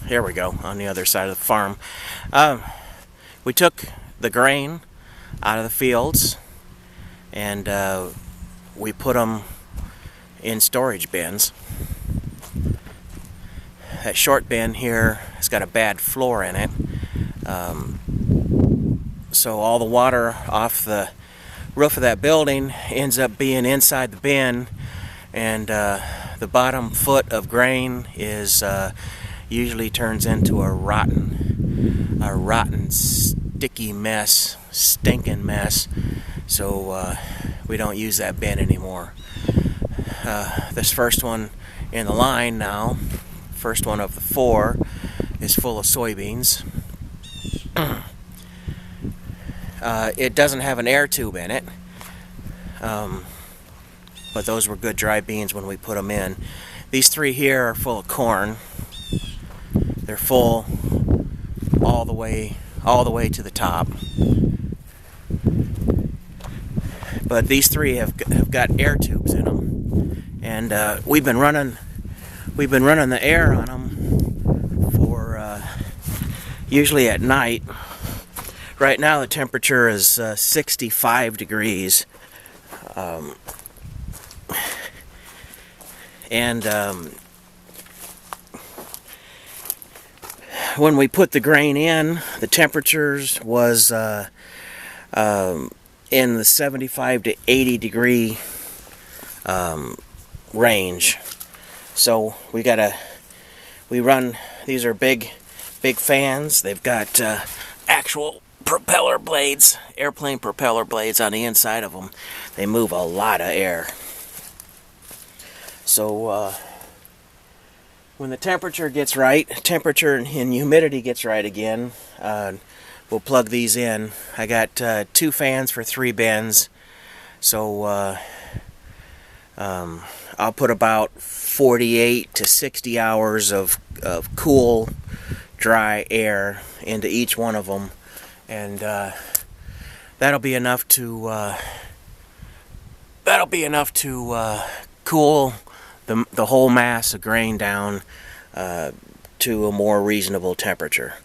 here we go, on the other side of the farm. We took the grain out of the fields and we put them in storage bins. That short bin here has got a bad floor in it, so all the water off the roof of that building ends up being inside the bin, and the bottom foot of grain is usually turns into a rotten, sticky mess, stinking mess. So we don't use that bin anymore. This first one in the line now, first one of the 4, is full of soybeans. It doesn't have an air tube in it, but those were good dry beans when we put them in. These 3 here are full of corn. They're full all the way to the top. But these 3 have got air tubes in them, and we've been running the air on them for usually at night. Right now the temperature is 65 degrees, and when we put the grain in, the temperatures was in the 75 to 80 degree range. So we run, these are big fans. They've got actual propeller blades, airplane propeller blades on the inside of them. They move a lot of air. So when the temperature gets right, temperature and humidity gets right again, we'll plug these in. I got 2 fans for 3 bins, so I'll put about 48 to 60 hours of cool, dry air into each one of them, and that'll be enough to cool the whole mass of grain down to a more reasonable temperature.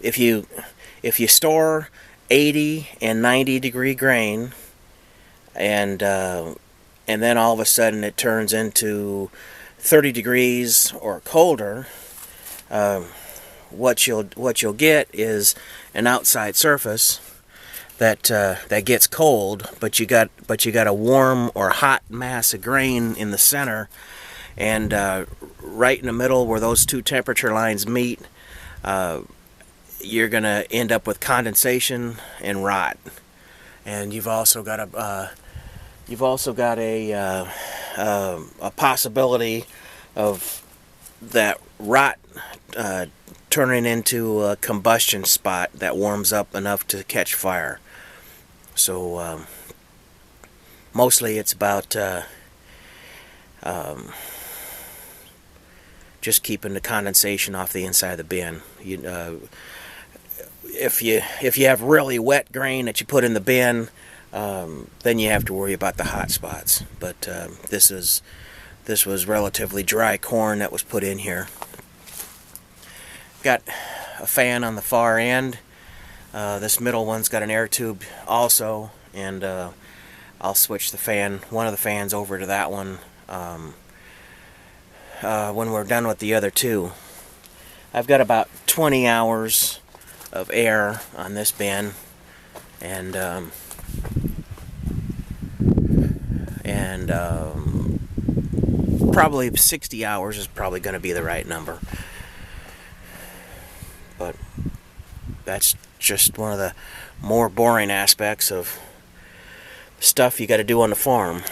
If you store 80 and 90 degree grain, and then all of a sudden it turns into 30 degrees or colder, what you'll get is an outside surface that gets cold, but you got a warm or hot mass of grain in the center, and right in the middle where those 2 temperature lines meet, you're gonna end up with condensation and rot. And you've also got a possibility of that rot turning into a combustion spot that warms up enough to catch fire. So mostly it's about just keeping the condensation off the inside of the bin. If you have really wet grain that you put in the bin, then you have to worry about the hot spots. But this was relatively dry corn that was put in here. Got a fan on the far end. This middle one's got an air tube also, and I'll switch one of the fans over to that one when we're done with the other 2. I've got about 20 hours of air on this bin, and probably 60 hours is probably going to be the right number. But that's just one of the more boring aspects of stuff you got to do on the farm.